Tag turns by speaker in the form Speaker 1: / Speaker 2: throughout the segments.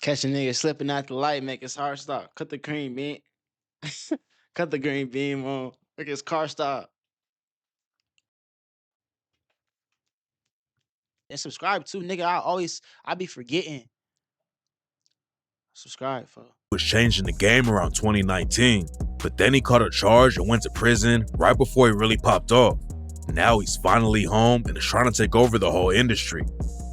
Speaker 1: Catch a nigga slipping out the light, make his heart stop. Cut the green beam. Cut the green beam on. Make his car stop. And subscribe too, nigga. I be forgetting. Subscribe, folks.
Speaker 2: Was changing the game around 2019, but then he caught a charge and went to prison right before he really popped off. Now he's finally home and is trying to take over the whole industry.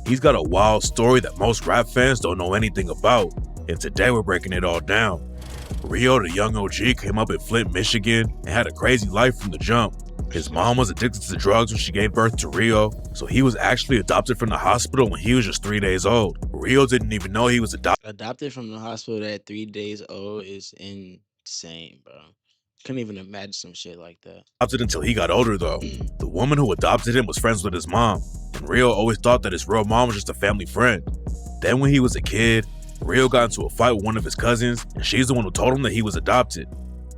Speaker 2: He's got a wild story that most rap fans don't know anything about, and today we're breaking it all down. Rio, the young OG, came up in Flint, Michigan, and had a crazy life from the jump. His mom was addicted to drugs when she gave birth to Rio, so he was actually adopted from the hospital when he was just 3 days old. Rio didn't even know he was adopted.
Speaker 1: Adopted from the hospital at 3 days old is insane, bro. Couldn't even imagine some shit like that.
Speaker 2: Adopted until he got older though. The woman who adopted him was friends with his mom, and Rio always thought that his real mom was just a family friend. Then when he was a kid, Rio got into a fight with one of his cousins, and she's the one who told him that he was adopted.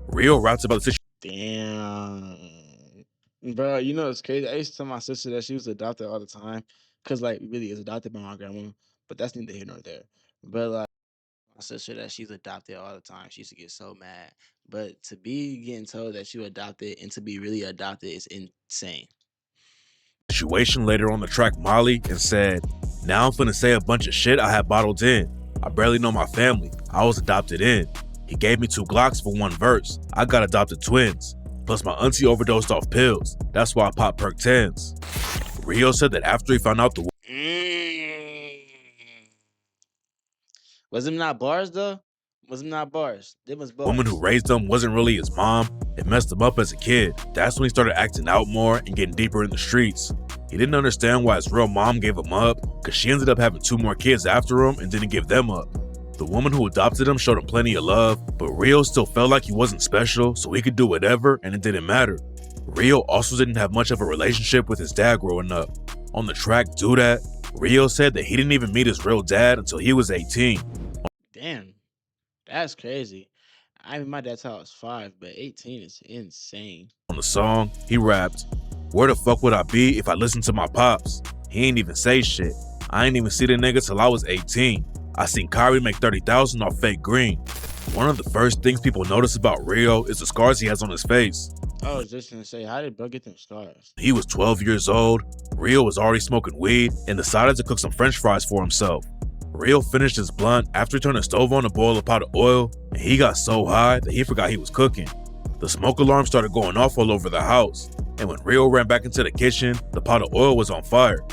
Speaker 2: Rio raps about the situation.
Speaker 1: Damn. Bro, you know it's crazy. I used to tell my sister that she was adopted all the time. Cause like really is adopted by my grandma. But that's neither here nor there. But like my sister that she's adopted all the time. She used to get so mad. But to be getting told that you adopted and to be really adopted is insane.
Speaker 2: Situation later on the track Molly and said, "Now I'm finna say a bunch of shit I had bottled in. I barely know my family. I was adopted in. He gave me 2 Glocks for 1 verse. I got adopted twins. Plus my auntie overdosed off pills. That's why I popped perk 10s. Rio said that after he found out the
Speaker 1: Was them not bars though? Was them not bars? Them was bars.
Speaker 2: woman who raised him wasn't really his mom, it messed him up as a kid. That's when he started acting out more and getting deeper in the streets. He didn't understand why his real mom gave him up, cause she ended up having 2 more kids after him and didn't give them up. The woman who adopted him showed him plenty of love, but Rio still felt like he wasn't special, so he could do whatever and it didn't matter. Rio also didn't have much of a relationship with his dad growing up. On the track Do That, Rio said that he didn't even meet his real dad until he was 18.
Speaker 1: Damn, that's crazy. I mean, my dad taught I was 5, but 18 is insane.
Speaker 2: On the song, he rapped, "Where the fuck would I be if I listened to my pops? He ain't even say shit. I ain't even see the nigga till I was 18. I seen Kyrie make 30,000 off fake green." One of the first things people notice about Rio is the scars he has on his face.
Speaker 1: I was just gonna say, how did bro get them scars?
Speaker 2: He was 12 years old, Rio was already smoking weed, and decided to cook some french fries for himself. Rio finished his blunt after he turned the stove on to boil a pot of oil, and he got so high that he forgot he was cooking. The smoke alarm started going off all over the house, and when Rio ran back into the kitchen, the pot of oil was on fire.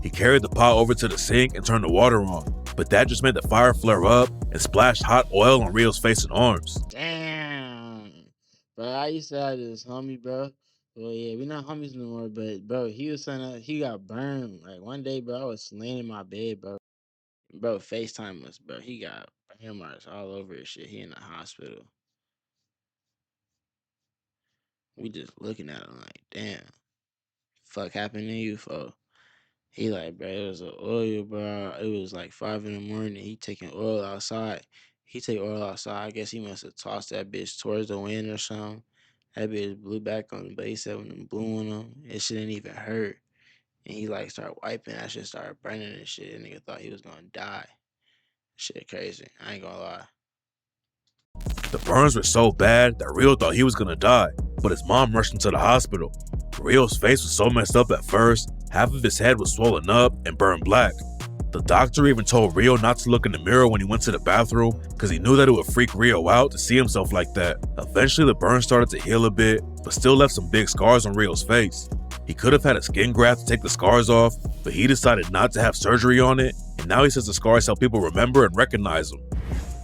Speaker 2: He carried the pot over to the sink and turned the water on, but that just made the fire flare up and splashed hot oil on Rio's face and arms.
Speaker 1: Damn. Bro, I used to have this homie, bro. Well, yeah, we not homies no more, but bro, he was saying that he got burned. Like one day, bro, I was laying in my bed, bro. Bro, FaceTime us, bro. He got burn marks all over his shit. He in the hospital. We just looking at him like, damn, fuck happened to you, fo? He like, bro, it was an oil, bro. It was like 5 in the morning. He taking oil outside. He take oil outside. I guess he must have tossed that bitch towards the wind or something. That bitch blew back on him, but he said when it blew on him, it shouldn't even hurt. And he like started wiping. That shit started burning and shit. And nigga thought he was gonna die. Shit crazy. I ain't gonna lie.
Speaker 2: The burns were so bad that Rio thought he was gonna die, but his mom rushed him to the hospital. Rio's face was so messed up at first, half of his head was swollen up and burned black. The doctor even told Rio not to look in the mirror when he went to the bathroom because he knew that it would freak Rio out to see himself like that. Eventually the burn started to heal a bit, but still left some big scars on Rio's face. He could have had a skin graft to take the scars off, but he decided not to have surgery on it, and now he says the scars help people remember and recognize him.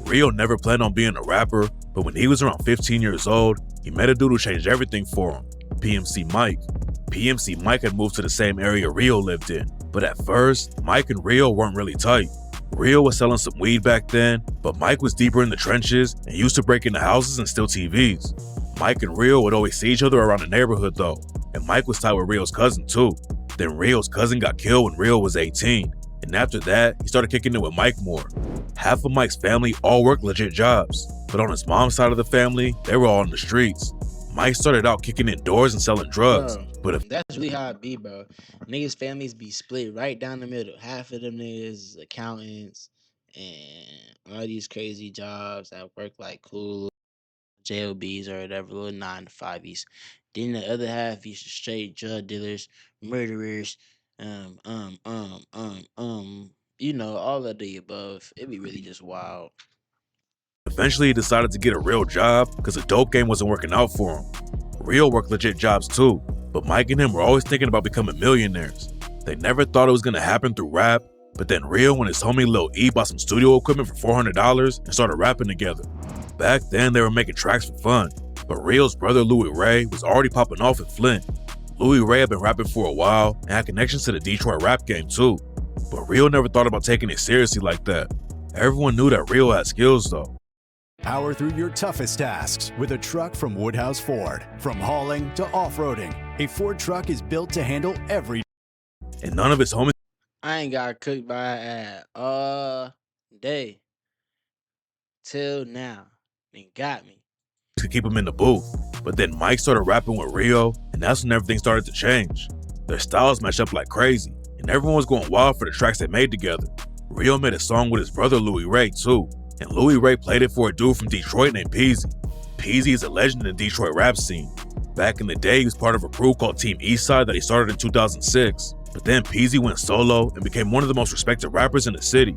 Speaker 2: Rio never planned on being a rapper, but when he was around 15 years old, he met a dude who changed everything for him, PMC Mike. PMC Mike had moved to the same area Rio lived in, but at first, Mike and Rio weren't really tight. Rio was selling some weed back then, but Mike was deeper in the trenches and used to break into houses and steal TVs. Mike and Rio would always see each other around the neighborhood though, and Mike was tied with Rio's cousin too. Then Rio's cousin got killed when Rio was 18, and after that, he started kicking it with Mike more. Half of Mike's family all worked legit jobs, but on his mom's side of the family, they were all in the streets. Mike started out kicking in doors and selling drugs, but if
Speaker 1: That's really how it be, bro. Niggas' families be split right down the middle. Half of them niggas is accountants, and all these crazy jobs that work like cool JLBs or whatever, little 9 to 5s. Then the other half is straight drug dealers, murderers, all of the above. It'd be really just wild.
Speaker 2: Eventually, he decided to get a real job because the dope game wasn't working out for him. Rio worked legit jobs too, but Mike and him were always thinking about becoming millionaires. They never thought it was gonna happen through rap, but then Rio and his homie Lil E bought some studio equipment for $400 and started rapping together. Back then, they were making tracks for fun, but Rio's brother Louis Ray was already popping off in Flint. Louis Ray had been rapping for a while and had connections to the Detroit rap game too, but Rio never thought about taking it seriously like that. Everyone knew that Rio had skills though.
Speaker 3: Power through your toughest tasks with a truck from Woodhouse Ford. From hauling to off-roading, a Ford truck is built to handle every
Speaker 2: And none of his homies
Speaker 1: I ain't got cooked by an ad all day till now. It got me.
Speaker 2: could keep him in the booth. But then Mike started rapping with Rio, and that's when everything started to change. Their styles matched up like crazy, and everyone was going wild for the tracks they made together. Rio made a song with his brother Louis Ray too, and Louis Ray played it for a dude from Detroit named Peasy. Peasy is a legend in the Detroit rap scene. Back in the day, he was part of a crew called Team Eastside that he started in 2006. But then Peasy went solo and became one of the most respected rappers in the city.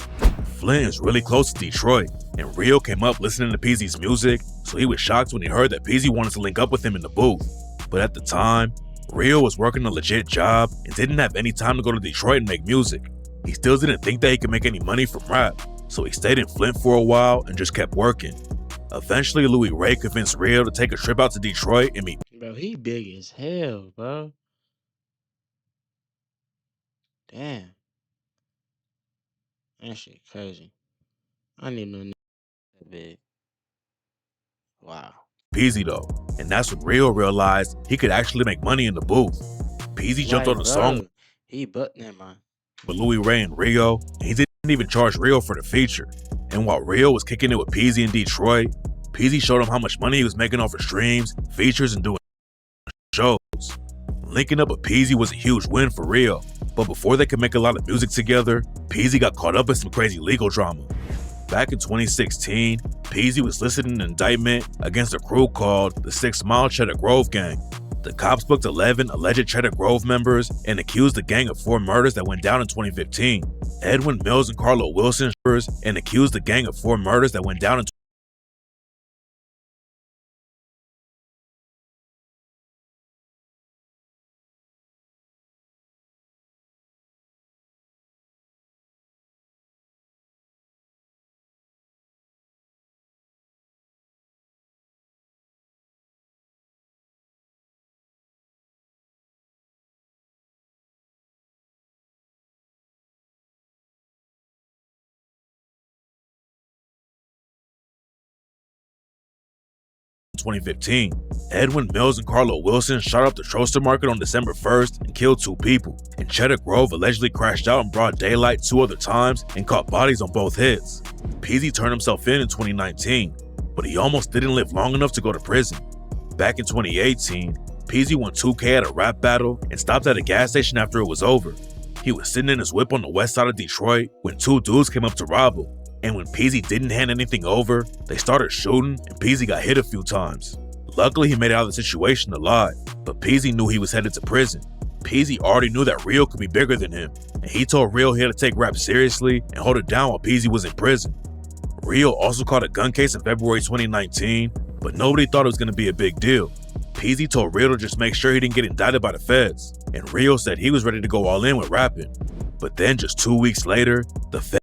Speaker 2: Flint is really close to Detroit, and Rio came up listening to Peasy's music, so he was shocked when he heard that Peasy wanted to link up with him in the booth. But at the time, Rio was working a legit job and didn't have any time to go to Detroit and make music. He still didn't think that he could make any money from rap, so he stayed in Flint for a while and just kept working. Eventually, Louis Ray convinced Rio to take a trip out to Detroit and meet
Speaker 1: Bro, he big as hell, bro. Damn. That shit crazy. I didn't even know that big. Wow.
Speaker 2: Peasy though, and that's when Rio realized he could actually make money in the booth. Peasy jumped on
Speaker 1: Like,
Speaker 2: the song
Speaker 1: bro, he but never mind.
Speaker 2: with Louis Ray and Rio, and he didn't even charge Rio for the feature. And while Rio was kicking it with Peasy in Detroit, Peasy showed him how much money he was making off of streams, features, and doing shows. Linking up with Peasy was a huge win for Rio, but before they could make a lot of music together, Peasy got caught up in some crazy legal drama. Back in 2016, Peasy was listed in an indictment against a crew called the 6 Mile Cheddar Grove Gang. The cops booked 11 alleged Cheddar Grove members and accused the gang of 4 murders that went down in 2015. Edwin Mills and Carlo Wilson and accused the gang of 4 murders that went down in in 2015. Edwin Mills and Carlo Wilson shot up the Troster Market on December 1st and killed 2 people, and Cheddar Grove allegedly crashed out in broad daylight 2 other times and caught bodies on both hits. Peasy turned himself in 2019, but he almost didn't live long enough to go to prison. Back in 2018, Peasy won 2K at a rap battle and stopped at a gas station after it was over. He was sitting in his whip on the west side of Detroit when 2 dudes came up to rob him. And when Peasy didn't hand anything over, they started shooting and Peasy got hit a few times. Luckily, he made it out of the situation alive, but Peasy knew he was headed to prison. Peasy already knew that Rio could be bigger than him, and he told Rio he had to take rap seriously and hold it down while Peasy was in prison. Rio also caught a gun case in February 2019, but nobody thought it was going to be a big deal. Peasy told Rio to just make sure he didn't get indicted by the feds, and Rio said he was ready to go all in with rapping. But then just 2 weeks later, the feds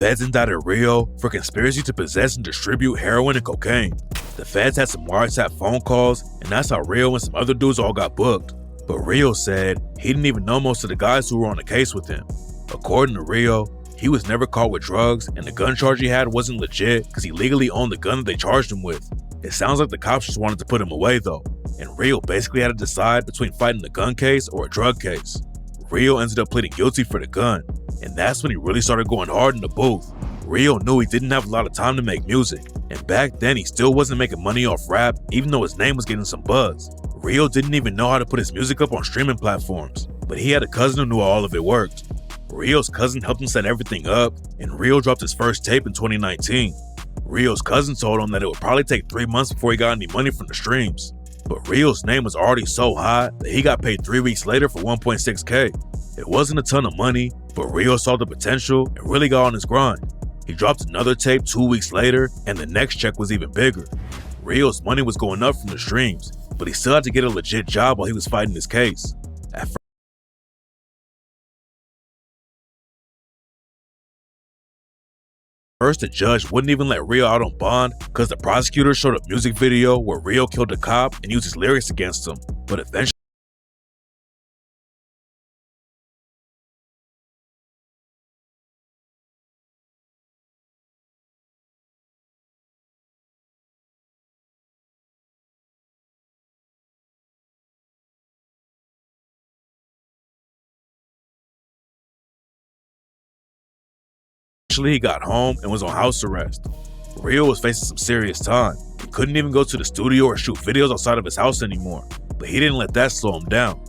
Speaker 2: Feds indicted Rio for conspiracy to possess and distribute heroin and cocaine. The feds had some wiretap phone calls, and that's how Rio and some other dudes all got booked. But Rio said he didn't even know most of the guys who were on the case with him. According to Rio, he was never caught with drugs, and the gun charge he had wasn't legit because he legally owned the gun that they charged him with. It sounds like the cops just wanted to put him away though, and Rio basically had to decide between fighting the gun case or a drug case. Rio ended up pleading guilty for the gun, and that's when he really started going hard in the booth. Rio knew he didn't have a lot of time to make music, and back then he still wasn't making money off rap even though his name was getting some buzz. Rio didn't even know how to put his music up on streaming platforms, but he had a cousin who knew how all of it worked. Rio's cousin helped him set everything up, and Rio dropped his first tape in 2019. Rio's cousin told him that it would probably take 3 months before he got any money from the streams. But Rio's name was already so high that he got paid 3 weeks later for 1.6K. It wasn't a ton of money, but Rio saw the potential and really got on his grind. He dropped another tape 2 weeks later, and the next check was even bigger. Rio's money was going up from the streams, but he still had to get a legit job while he was fighting his case. At first, the judge wouldn't even let Rio out on bond because the prosecutor showed a music video where Rio killed a cop and used his lyrics against him, but eventually he got home and was on house arrest. Rio was facing some serious time. He couldn't even go to the studio or shoot videos outside of his house anymore, but he didn't let that slow him down.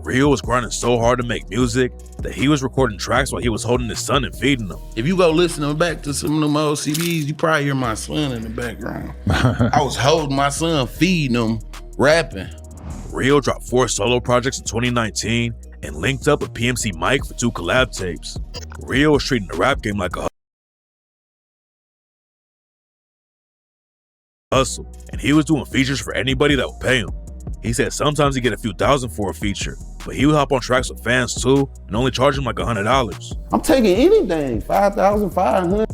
Speaker 2: Rio was grinding so hard to make music that he was recording tracks while he was holding his son and feeding him.
Speaker 4: If you go listening back to some of them old CDs, you probably hear my son in the background. I was holding my son, feeding him, rapping.
Speaker 2: Rio dropped 4 solo projects in 2019 and linked up with PMC Mike for 2 collab tapes. Rio was treating the rap game like a hustle, and he was doing features for anybody that would pay him. He said sometimes he'd get a few thousand for a feature, but he would hop on tracks with fans too and only charge him like $100.
Speaker 4: I'm taking anything, 5,000, 500.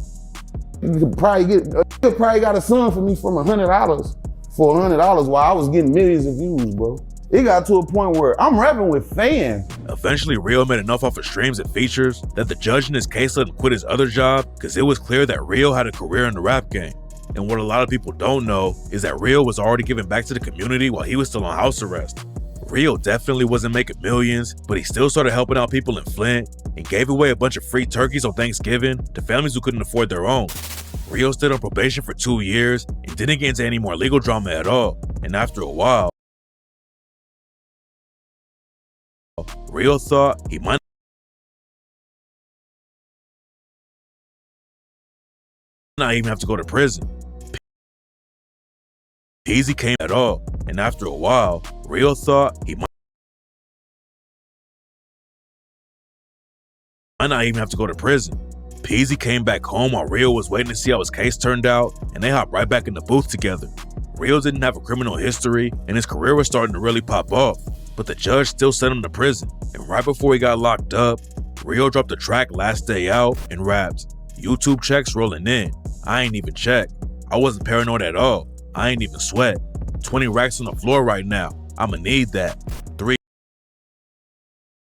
Speaker 4: You could probably got a son for me from $100 for $100 while I was getting millions of views, bro. It got to a point where I'm rapping with fans.
Speaker 2: Eventually, Rio made enough off of streams and features that the judge in his case let him quit his other job because it was clear that Rio had a career in the rap game. And what a lot of people don't know is that Rio was already giving back to the community while he was still on house arrest. Rio definitely wasn't making millions, but he still started helping out people in Flint and gave away a bunch of free turkeys on Thanksgiving to families who couldn't afford their own. Rio stayed on probation for 2 years and didn't get into any more legal drama at all. And after a while, Rio thought he might not even have to go to prison. Peasy came at all, and after a while, Rio thought he might not even have to go to prison. Peasy came back home while Rio was waiting to see how his case turned out, and they hopped right back in the booth together. Rio didn't have a criminal history, and his career was starting to really pop off, but the judge still sent him to prison, and right before he got locked up, Rio dropped the track Last Day Out and rapped, "YouTube checks rolling in. I ain't even check. I wasn't paranoid at all. I ain't even sweat. 20 racks on the floor right now. I'ma need that. 3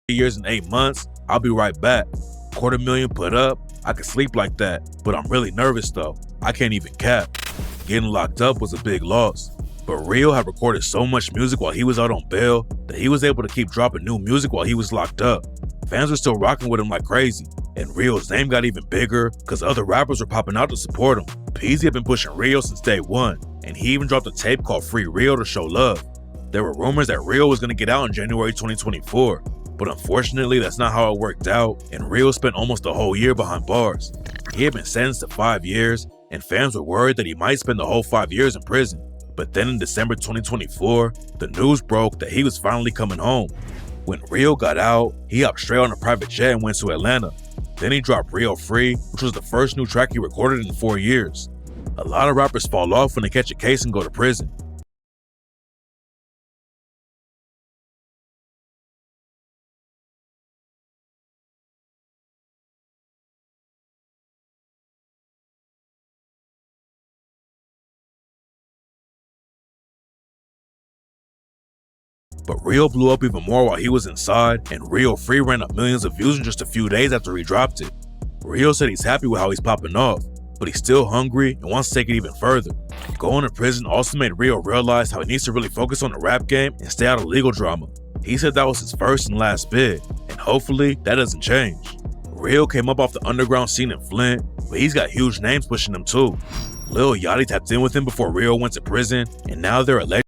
Speaker 2: years and 8 months, I'll be right back. $250,000 put up, I could sleep like that, but I'm really nervous though. I can't even cap." Getting locked up was a big loss, but Rio had recorded so much music while he was out on bail that he was able to keep dropping new music while he was locked up. Fans were still rocking with him like crazy, and Rio's name got even bigger because other rappers were popping out to support him. Peasy had been pushing Rio since day one, and he even dropped a tape called Free Rio to show love. There were rumors that Rio was going to get out in January 2024, but unfortunately that's not how it worked out, and Rio spent almost a whole year behind bars. He had been sentenced to 5 years, and fans were worried that he might spend the whole 5 years in prison. But then in December 2024, the news broke that he was finally coming home. When Rio got out, he hopped straight on a private jet and went to Atlanta. Then he dropped Rio Free, which was the first new track he recorded in 4 years. A lot of rappers fall off when they catch a case and go to prison. But Real blew up even more while he was inside, and Real Free ran up millions of views in just a few days after he dropped it. Real said he's happy with how he's popping off, but he's still hungry and wants to take it even further. Going to prison also made Real realize how he needs to really focus on the rap game and stay out of legal drama. He said that was his first and last bid, and hopefully that doesn't change. Real came up off the underground scene in Flint, but he's got huge names pushing him too. Lil Yachty tapped in with him before Real went to prison, and now they're allegedly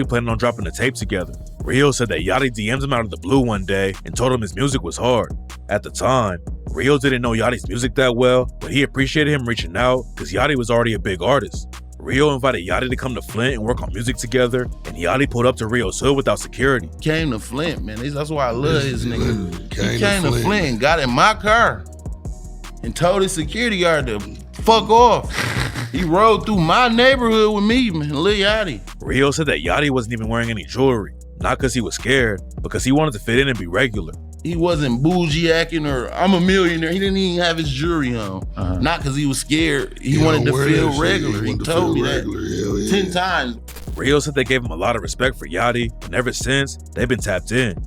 Speaker 2: planning on dropping a tape together. Real said that Yachty DM'd him out of the blue one day and told him his music was hard. At the time, Real didn't know Yachty's music that well, but he appreciated him reaching out because Yachty was already a big artist. Real invited Yachty to come to Flint and work on music together, and Yachty pulled up to Real's hood without security.
Speaker 5: Came to Flint, man. That's why I love his nigga. He came to Flint and got in my car and told his security guard to fuck off. He rode through my neighborhood with me, man, Lil Yachty.
Speaker 2: Real said that Yachty wasn't even wearing any jewelry, not because he was scared, because he wanted to fit in and be regular.
Speaker 5: He wasn't bougie acting or I'm a millionaire. He didn't even have his jewelry on. Not because he was scared. He wanted to feel regular. He told me that 10 times.
Speaker 2: Real said they gave him a lot of respect for Yachty, and ever since, they've been tapped in.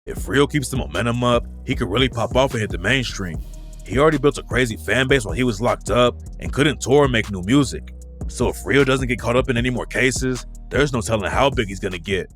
Speaker 2: If Real keeps the momentum up, he could really pop off and hit the mainstream. He already built a crazy fan base while he was locked up and couldn't tour and make new music. So if Real doesn't get caught up in any more cases, there's no telling how big he's gonna get.